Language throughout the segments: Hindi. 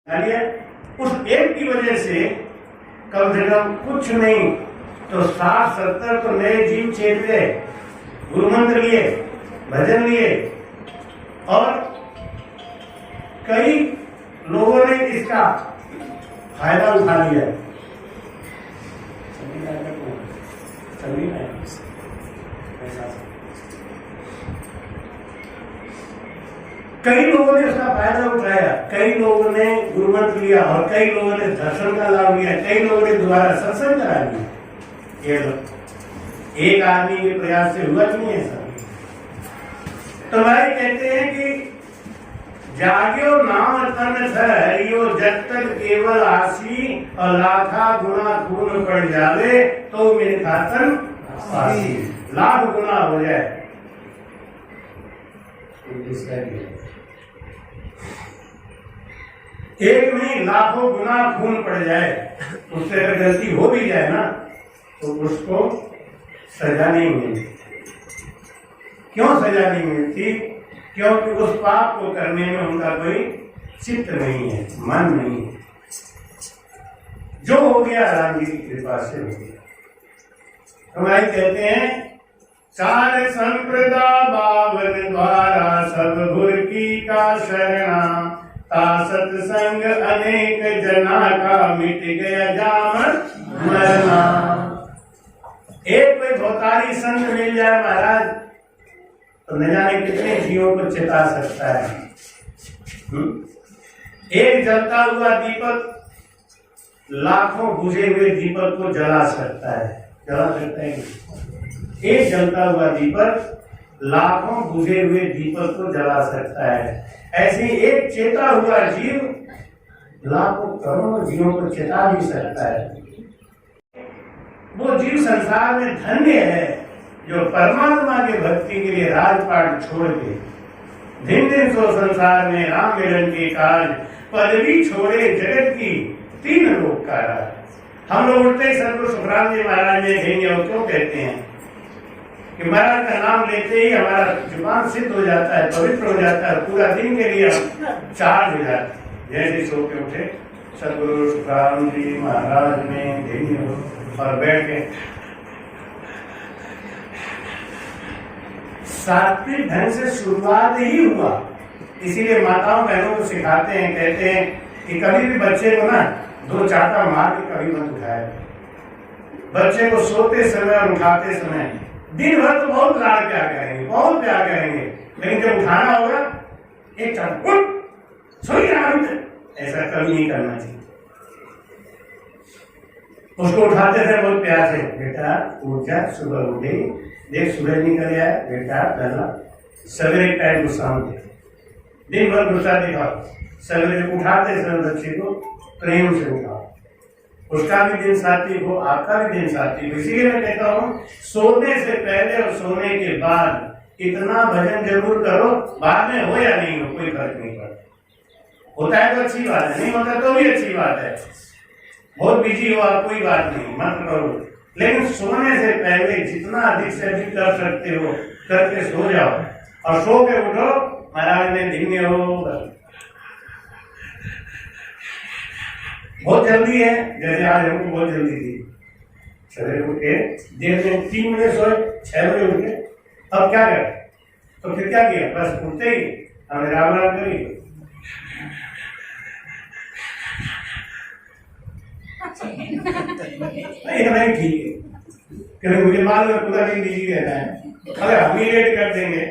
उस एक की वजह से कम से कम कुछ नहीं तो 60-70 तो नए जीव चेत गए, गुरु मंत्र लिए, भजन लिए और कई लोगों ने इसका फायदा उठा लिया। कई लोगों ने उसका फायदा उठाया, कई लोगों ने गुरु मंत्र लिया और कई लोगों ने दर्शन का लाभ लिया, कई लोगों ने दोबारा सत्संग करा लिया। ये एक आदमी के प्रयास से हुआ नहीं है सब। तो भाई कहते हैं कि जाग्यो नाम तन हरियो जब तक केवल आसी और लाखा गुना खून पड़ जावे तो मेरे खातन आसी, लाख गुना हो जाए। एक नहीं लाखों गुना खून पड़ जाए, उससे अगर गलती हो भी जाए ना तो उसको सजा नहीं मिलती। क्यों सजा नहीं मिलती? क्योंकि उस पाप को करने में उनका कोई चित्त नहीं है, मन नहीं है। जो हो गया राम जी की कृपा से हो गया। हमारे कहते हैं चार संप्रदा बावन द्वारा सब भुर की का शरणा, तासत संग अनेक जना का मिट गया जामन मरना। एक कोई भौतारी संत मिल जाए महाराज तो न जाने कितने जीवों को चिता सकता है। एक जलता हुआ दीपक लाखों बुझे हुए दीपक को जला सकता है, जला सकता है। एक जलता हुआ दीपक लाखों बुझे हुए दीपक को जला सकता है। ऐसे एक चेता हुआ जीव लाखों करोड़ों जीवों को चेता भी सकता है। वो जीव संसार में धन्य है जो परमात्मा के भक्ति के लिए राजपाट छोड़ के दिन दिन सो संसार में राम मिलन के काज पदवी छोड़े जगत की 3 लोक का राज। हम लोग उठते ही सदगुरु सुखराम जी महाराज ने कहेंगे और क्यों कहते हैं कि महाराज का नाम लेते ही हमारा जुबान सिद्ध हो जाता है, पवित्र हो जाता है, पूरा दिन के लिए हम चार्ज हो जाते हैं। जैसे सो के उठे सदगुरु सुखराम जी महाराज ने कहेंगे और बैठे सात्विक ढंग से शुरुआत ही हुआ। इसीलिए माताओं बहनों को सिखाते हैं, कहते हैं कि कभी भी बच्चे को ना 2 चाटा मार के कभी मत उठाए। बच्चे को सोते समय और उठाते समय दिन भर तो बहुत लाड़ प्यार करेंगे, बहुत प्यार करेंगे, लेकिन जब उठाना होगा एक चाटा सोई ऐसा कभी नहीं करना चाहिए। उसको उठाते थे बहुत प्यार से, बेटा उठ जा, सुबह उठे देख सूरज निकल आया, बेटा पहला सवेरे टाइम को शाम दे, दिन भर गुस्सा दिखाओ, सवेरे उठाते समय बच्चे को प्रेम से उठाओ। उसका भी दिन साथी हो, आपका भी दिन साथी हो। इसीलिए मैं कहता हूँ सोने से पहले और सोने के बाद इतना भजन जरूर करो, बाद में हो या नहीं हो कोई फर्क नहीं पड़ता। होता है तो अच्छी बात है, नहीं होता तो भी अच्छी बात है। बहुत बिजी हो आप, कोई बात नहीं, मत करो, लेकिन सोने से पहले जितना अधिक से अधिक कर सकते हो करके सो जाओ और सो के उठो। महाराज ने धीमे हो, बहुत जल्दी है, जैसे आज हमको बहुत जल्दी थी, सवेरे उठ के देर में 3 बजे सोए, 6 बजे उठे। अब क्या करें? तो फिर क्या किया? बस उठते ही हमें राम राम करी। नहीं ठीक है, क्योंकि मुझे मालूम है पूरा दिन बिजी रहता है। अगर हम ही लेट कर देंगे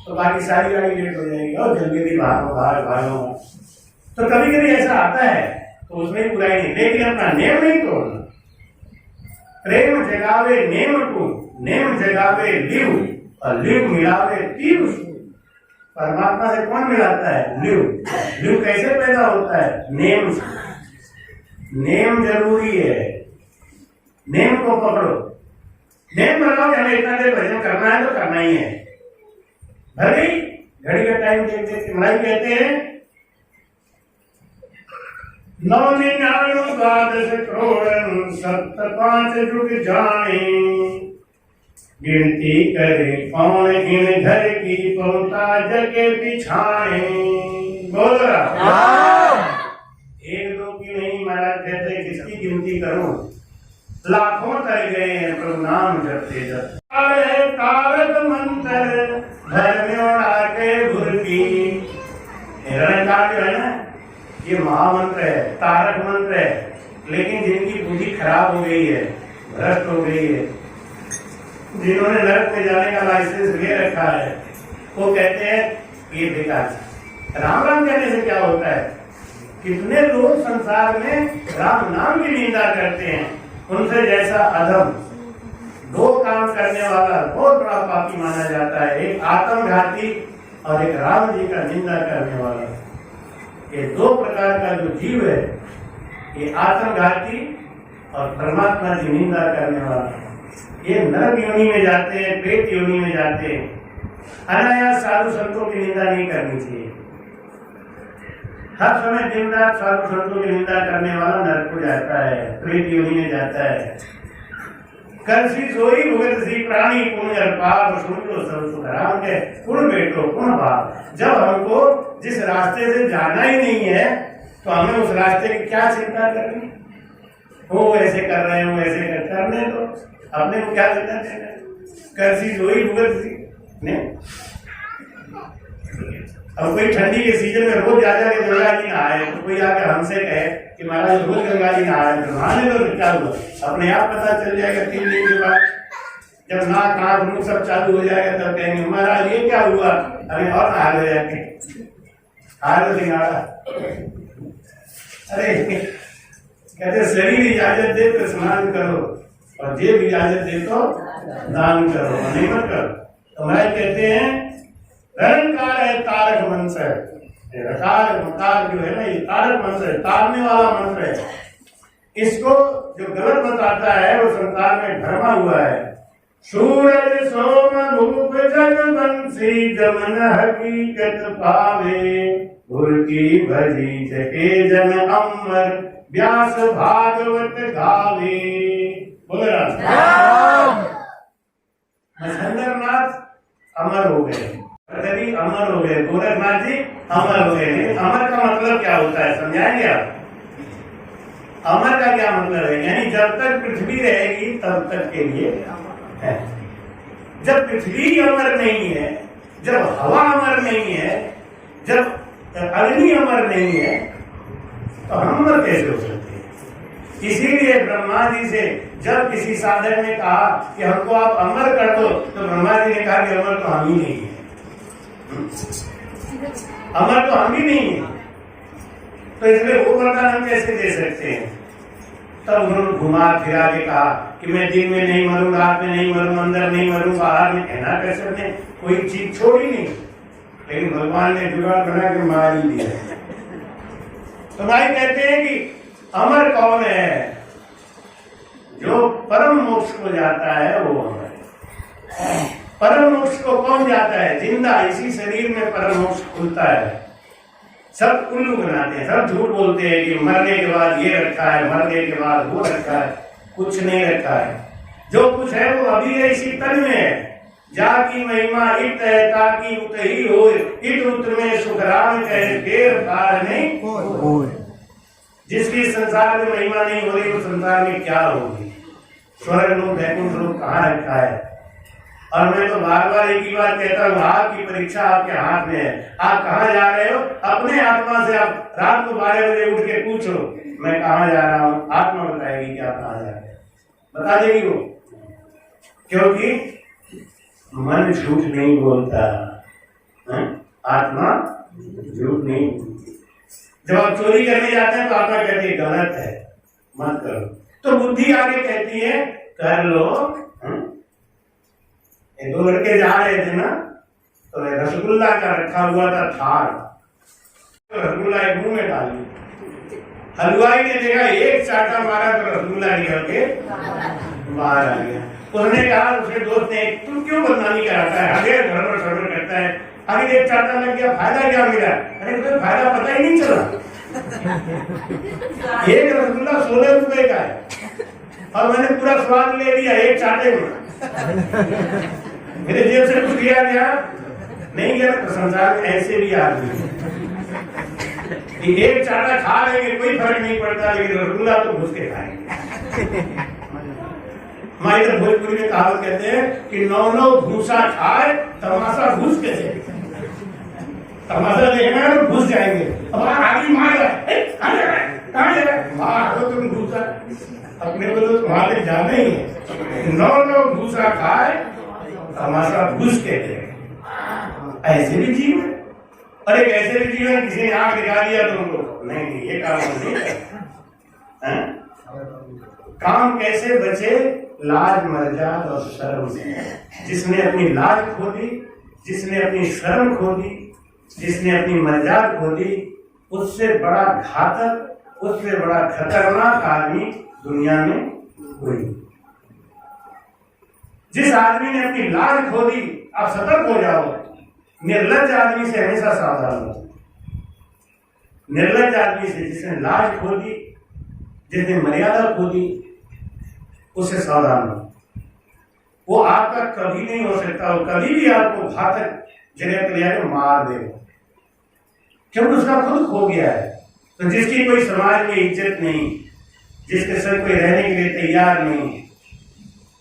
तो बाकी सारी गाड़ी लेट हो जाएगी और जल्दी भागो। तो कभी कभी ऐसा आता है तो उसमें बुराई नहीं, लेकिन अपना नेम नहीं तोड़ना। प्रेम जगावे नेम को, नेम जगावे लिव और लिव मिलावे तीव। परमात्मा से कौन मिलाता है? लिव। लिव कैसे पैदा होता है? नेम से। नेम जरूरी है, नेम को पकड़ो। नेम बनाओ कि हमें इतना देर भजन करना है तो करना ही है। भले घड़ी का टाइम देख देख के मलाई कहते हैं 999 करोड़ 705 जुग जाने, गिनती करे कौन इन घर की पहुंचा जगे पिछाए। बोल रहा गिनती करूं, लाखों तर गए हैं प्रभु नाम जपते जप। तारक मंत्र घर में उड़ा के भुरकी, निरंकार जो है ना, ये महामंत्र है, तारक मंत्र है। लेकिन जिनकी बुद्धि खराब हो गई है, भ्रष्ट हो गई है, जिन्होंने नरक में जाने का लाइसेंस ले रखा है, वो कहते हैं ये बेकार। राम राम कहने से क्या होता है? कितने लोग संसार में राम नाम की निंदा करते हैं, उनसे जैसा अधम दो काम करने वाला बहुत बड़ा पापी माना जाता है, एक आत्मघाती और एक राम जी का निंदा करने वाला। ये दो प्रकार का जो जीव है, ये आत्मघाती और परमात्मा की निंदा करने वाला, ये नरक योनि में जाते हैं, प्रेत योनि में जाते हैं। अनायास साधु संतों की निंदा नहीं करनी चाहिए। हर समय दिन रात साधु संतों की निंदा करने वाला नरक को जाता है, प्रेत योनि में जाता है। करसी सोई भुगत सी प्राणी पुण्य पाप सुन लो सब सुखराम के पुण्य बेटो पुण्य पाप। जब हमको जिस रास्ते से जाना ही नहीं है, तो हमें उस रास्ते की क्या चिंता करनी? वो ऐसे कर रहे हो, ऐसे करने तो अपने को क्या चिंता देना? करसी सोई भुगत सी नहीं। अब कोई ठंडी के सीजन में रोज जा जाके गंगा जी नहाए, तो कोई आकर हमसे कहे कि महाराज रोज गंगा जी नहाए, तो नहाने दो, क्या हुआ? अपने आप पता चल जाएगा 3 दिन के बाद, जब नाक आँख मुंह सब चालू हो जाएगा, तब कहेंगे महाराज ये क्या हुआ? अरे और नहा लो जाके, हार सिंगाड़ा। अरे कहते शरीर इजाजत दे तो स्नान करो, और जेब इजाजत दे तो दान करो, नहीं मत करो। तो भाई कहते हैं निरंकार है तारक मंत्र है। तारक जो है ना, ये तारक मंत्र है, तारने वाला मंत्र है। इसको जो गलत बताता है वो संसार में भरमा हुआ है। सूरज सोम भूप जगवंशी जमन हकीकत पावे, भुरकी भजी जके जन अमर व्यास भागवत गावे। बोल राम। महेंद्रनाथ अमर हो गए, अमर हो गए, गोरखनाथ जी अमर हो गए। अमर का मतलब क्या होता है समझाएंगे आप? अमर का क्या मतलब है? यानी जब तक पृथ्वी रहेगी तब तक के लिए है। जब पृथ्वी अमर नहीं है, जब हवा अमर नहीं है, जब अग्नि अमर नहीं है, तो हम अमर कैसे हो सकते हैं? इसीलिए ब्रह्मा जी से जब किसी साधक ने कहा कि हमको आप अमर कर दो, तो ब्रह्मा जी ने कहा कि अमर तो हम ही नहीं है, अमर तो हम ही नहीं है, तो इसलिए वो वरदान हम कैसे दे सकते हैं? तब उन्होंने घुमा फिरा के कहा कि मैं दिन में नहीं मरूं, रात में नहीं मरूं, अंदर नहीं मरूं, बाहर में। कहना कैसे? ने कोई चीज छोड़ी नहीं, लेकिन भगवान ने जुगाड़ बना के मार ही दिया। तो भाई कहते हैं कि अमर कौन है? जो परम मोक्ष को जाता है वो अमर है। परम मोक्ष को कौन जाता है? जिंदा इसी शरीर में परम मोक्ष खुलता है। सब उल्लू बनाते हैं, सब झूठ बोलते हैं कि मरने के बाद ये रखा है, मरने के बाद वो रखा है। कुछ नहीं रखा है, जो कुछ है वो अभी है, इसी तन में है। जाकी महिमा इत है ताकि उत ही हो, इत उत में सुखराम कहे फेर पार नहीं। जिसकी संसार में महिमा नहीं हो रही वो संसार में क्या होगी? स्वर्ग लोक वैकुंठ लोक कहाँ रखा है? और मैं तो बार बार एक ही बात कहता हूँ, आपकी परीक्षा आपके हाथ में है। आप कहाँ जा रहे हो? अपने आत्मा से आप रात को 12 बजे उठ के पूछो मैं कहाँ जा रहा हूँ, आत्मा बताएगी कि आप कहाँ जा रहे हैं, बता देगी वो। क्योंकि मन झूठ नहीं बोलता, आत्मा झूठ नहीं। जब आप चोरी करने जाते हैं तो आत्मा कहती है गलत है, मत करो। तो बुद्धि आगे कहती है कर लो। दो लड़के जा रहे थे ना, तो रसगुल्ला का रखा हुआ था थाल, तो रसगुल्ला एक मुंह में डाल दी। हलवाई ने देखा, एक चाटा मारा तो रसगुल्ला निकल के बाहर आ गया। उसने कहा, उसके दोस्त ने, तुम क्यों बदनामी कराता है, आगे गड़बड़ सड़बड़ करता है, आगे एक चाटा लग गया, फायदा क्या मिला? अरे तुम्हें फायदा पता ही नहीं चला। एक रसगुल्ला 16 रुपए का है और मैंने पूरा स्वाद ले लिया एक चाटे में। मेरे जेब से कुछ दिया गया नहीं गया। तो संसार में ऐसे भी आदमी कि एक चाटा खा लेंगे कोई फर्क नहीं पड़ता, लेकिन रसगुल्ला तो घुस के खाएंगे। हमारी तो भोजपुरी में कहावत कहते हैं कि 9 भूसा खाए तमाशा घुस के देखे। तमाशा देखना है तो घुस जाएंगे। अब आगे मार कहाँ जा रहा है, मारो तुम भूसा, अपने को तो तुम्हारे जाना ही है। 9 भूसा खाए तमाशा घुस के देखे। ऐसे भी जीव है, और एक ऐसे भी जीव है किसी ने आग दिखा दिया तो उनको नहीं ये काम नहीं है। काम कैसे बचे? लाज मर्याद और शर्म से। जिसने अपनी लाज खो दी, जिसने अपनी शर्म खो दी, जिसने अपनी मर्यादा खो दी, उससे बड़ा घातक, उससे बड़ा खतरनाक आदमी दुनिया में कोई। जिस आदमी ने अपनी लाज खो दी, आप सतर्क हो जाओ। निर्लज्ज आदमी से हमेशा सावधान हो। निर्लज्ज आदमी से, जिसने लाज खो दी, जिसने मर्यादा खो दी, उससे सावधान हो। वो आपका कभी नहीं हो सकता, वो कभी भी आपको घातक जगह पर जाकर मार देगा, क्योंकि उसका खुद खो गया है। तो जिसकी कोई समाज में इज्जत नहीं, जिसके साथ कोई रहने के लिए तैयार नहीं,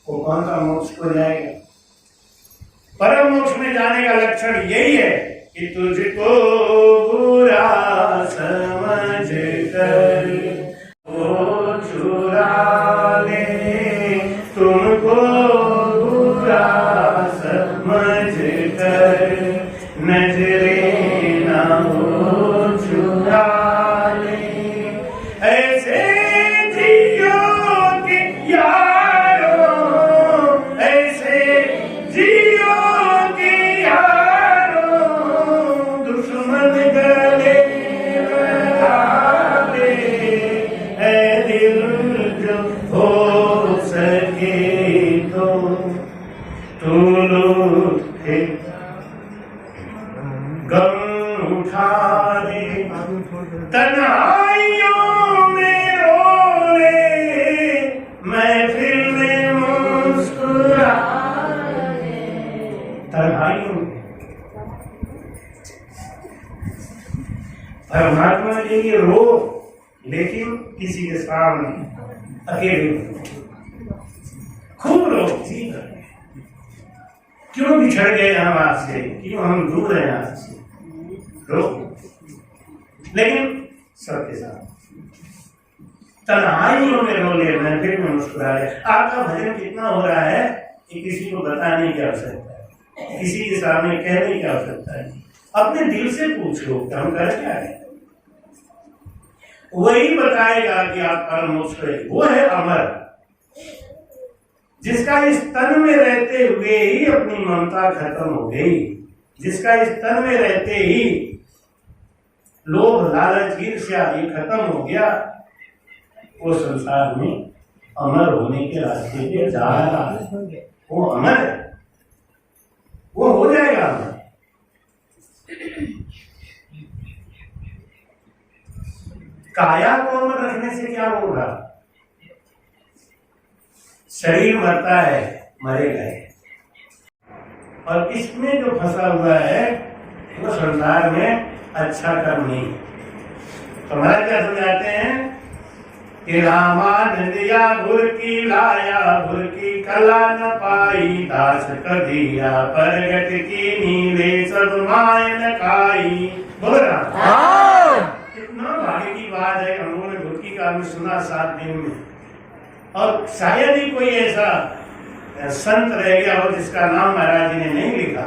वो कौन सा मोक्ष को जाएगा? परम मोक्ष में जाने का लक्षण यही है कि तुझको बुरा समझ कर वो चुरा ले, तुमको बुरा समझ कर नजरे ना हो चुरा ले। ऐसे जियो के यारो, ऐसे जियो के यारो, दुश्मन गले लगा ले। ऐ दिल जो हो सके तो तू लूटे गम उठा ले, तन्हाइयों में रो ले, महफिल में मुस्कुरा ले। तन्हाइयों में परमात्मा के लिए रो, लेकिन किसी के सामने अकेले खूब रो। क्यों बिछड़ गए हम आपसे, क्यों हम दूर हैं आपसे, रो, लेकिन सबके साथ। तन्हाइयों में रो ले, महफिल में मुस्कुरा ले। आपका भजन कितना हो रहा है कि किसी को बताने की आवश्यकता है, किसी के सामने कहने की आवश्यकता है। अपने दिल से पूछ लो कि हम कर क्या है, वही बताएगा कि आप परम मोक्ष गए। वो है अमर, जिसका इस तन में रहते हुए ही अपनी ममता खत्म हो गई, जिसका इस तन में रहते ही लोभ लालच ईर्ष्या ये खत्म हो गया, वो संसार में अमर होने के रास्ते पे जा रहा है। वो अमर है, वो हो जाएगा अमर। काया को अमर रखने से क्या होगा? शरीर मरता है, मरेगा है, और इसमें जो फंसा हुआ है वो संसार में अच्छा कर्म नहीं। तो महाराज क्या समझाते हैं कि रामानंद या भुर की लाया, भुर की कला न पाई, दास कदिया परगट की नीले सब मायन खाई। बोल रहा कितना भाग्य की बात है। हम लोगों ने भुर की काल में सुना 7 दिन में, और शायद ही कोई ऐसा संत रह गया हो जिसका नाम महाराज जी ने नहीं लिखा।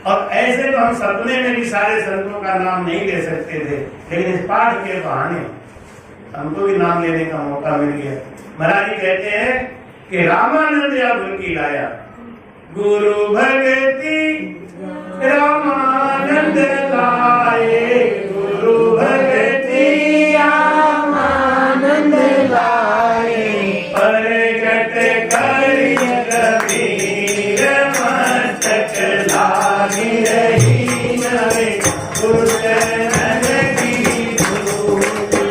और ऐसे तो हम सपने में भी सारे संतों का नाम नहीं ले सकते थे, लेकिन इस पाठ के बहाने हमको भी नाम लेने का मौका मिल गया। महाराज जी कहते हैं कि रामानंद या भुर की लाया, गुरु भगति रामानंद लाए, गुरु भगति रामानंद लाए, परगट करी कबीर मस्तक लागी रही नवे, गुरुचरण की धूल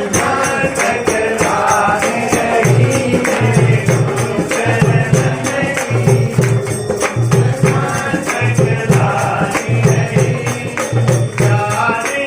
मस्तक लागी रही नवे, गुरुचरण की मस्तक लागी रही, जाने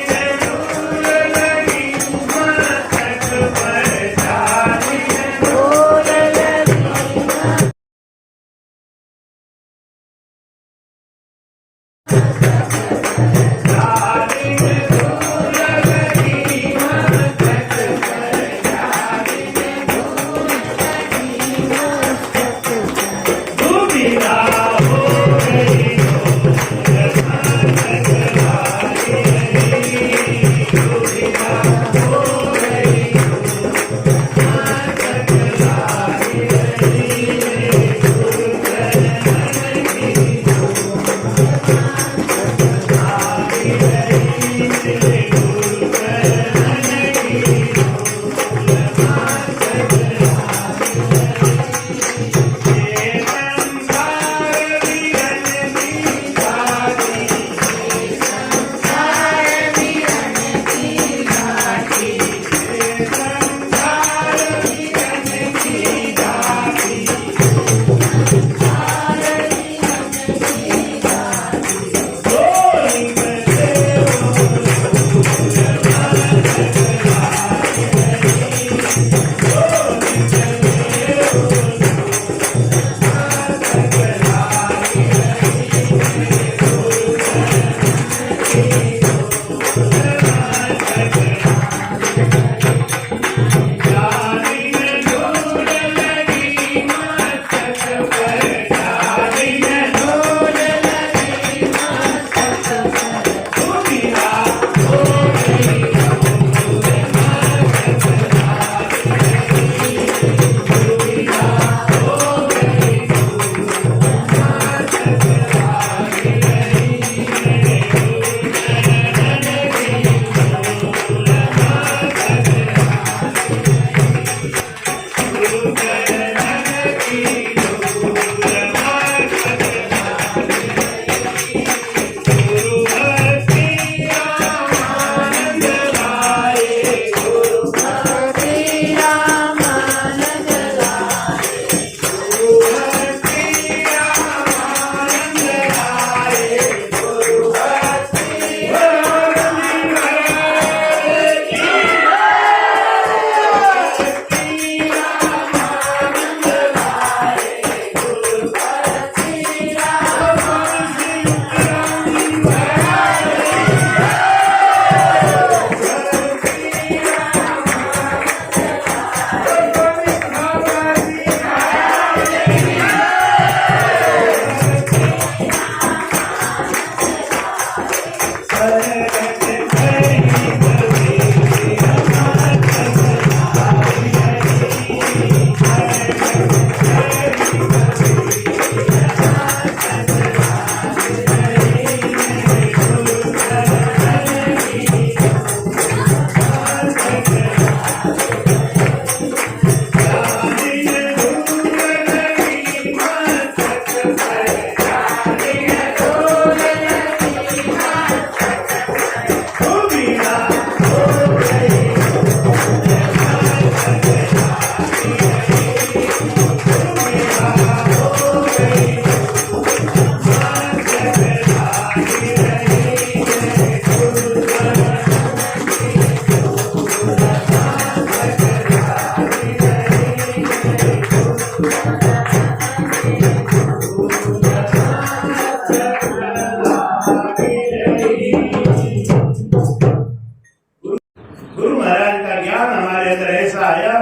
इनका ज्ञान हमारे अंदर ऐसा आया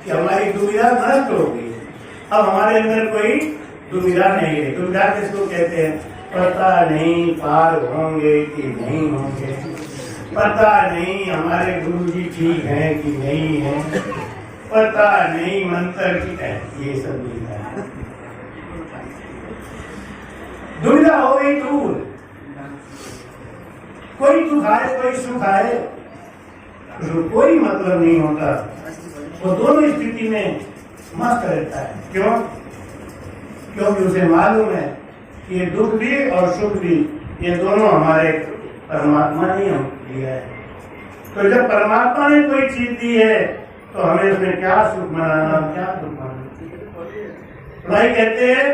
कि हमारी दुविधा नष्ट हो गई। अब हमारे अंदर कोई दुविधा नहीं है। दुविधा किसको कहते हैं? पता नहीं पार होंगे कि नहीं होंगे, पता नहीं हमारे गुरु जी ठीक है कि नहीं है, पता नहीं मंत्र की है, ये सब दुविधा है। दुविधा हो गई दूर। कोई दुख आए कोई सुख आए, तो कोई मतलब नहीं होता। वो दोनों स्थिति में मस्त रहता है। क्यों? क्योंकि उसे मालूम है कि ये दुख भी और सुख भी ये दोनों हमारे परमात्मा ने हम दिया है। तो जब परमात्मा ने कोई चीज दी है तो हमें उसमें क्या सुख मनाना, क्या दुख मनाना। भाई कहते हैं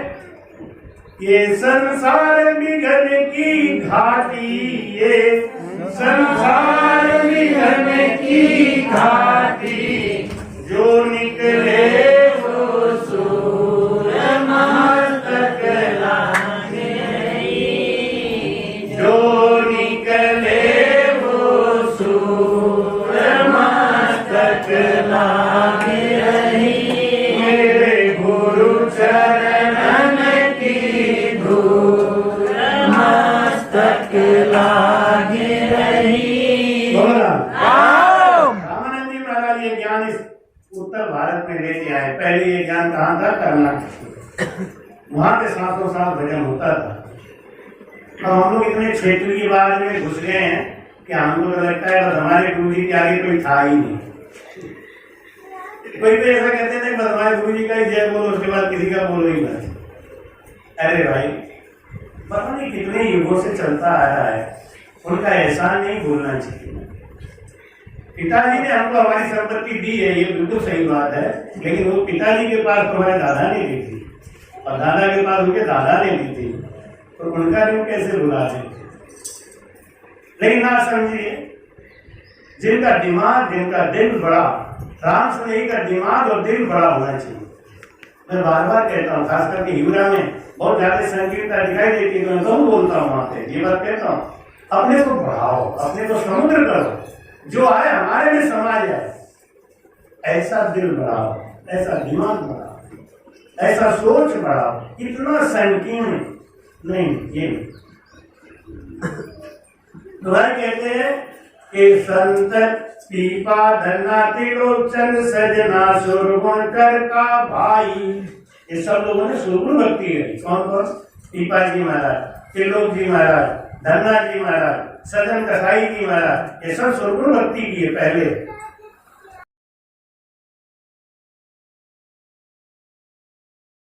ये संसार बिघन की घाटी, ये संसार बिघन की घाटी, जो निकले वो सूर मस्तक लागे, जो निकले वो सूर मस्तक लागे। मेरे गुरु चरणन की धूल मस्तक लागे रही। रामानंद जी महाराज ये ज्ञान इस उत्तर भारत में लेके आए। पहले ये ज्ञान कहाँ था? कर्नाटक। वहां पे 700 साल भजन होता था। अब हम लोग इतने क्षेत्रीयवाद में घुस गए हैं कि हमको तो लगता है बस हमारे गुरु जी के आगे कोई था ही नहीं। कोई भी ऐसा कहते थे बस हमारे गुरु जी का ही जय बोलो, उसके बाद किसी का बोलो ही मत। अरे भाई, पता नहीं कितने युगों से चलता आ रहा है, उनका एहसान नहीं भूलना चाहिए। पिताजी ने हमको हमारी संपत्ति दी है, ये बिल्कुल सही बात है, लेकिन वो पिताजी के पास तुम्हारे दादा ने दी थी और दादा के पास उनके दादा ने दी थी, तो उनका ऋण कैसे भुला दें? लेकिन ना समझिए, जिनका दिमाग, जिनका दिल बड़ा, राम स्नेही का दिमाग और दिल बड़ा होना चाहिए। मैं बार बार कहता हूँ, खास करके हिवरा में बहुत ज्यादा संकीर्णता दिखाई देती है, तो मैं बहुत बोलता हूँ वहां पे, ये बात कहता हूँ, अपने को बढ़ाओ, अपने को समुद्र करो, जो आए हमारे में समा जाए। ऐसा दिल बढ़ाओ, ऐसा दिमाग बढ़ाओ, ऐसा सोच बढ़ाओ। इतना संकीर्ण नहीं ये। तो भाई कहते हैं कि संत पीपा धन्ना त्रिलोचन सजना सुरगुण कर का भाई। ये सब लोगों ने सुरगुण भक्ति है। कौन कौन? पीपा जी महाराज, त्रिलोक जी महाराज, धन्ना जी महाराज, सजन कसाई जी महाराज, ये सब सुरगुण भक्ति की है पहले।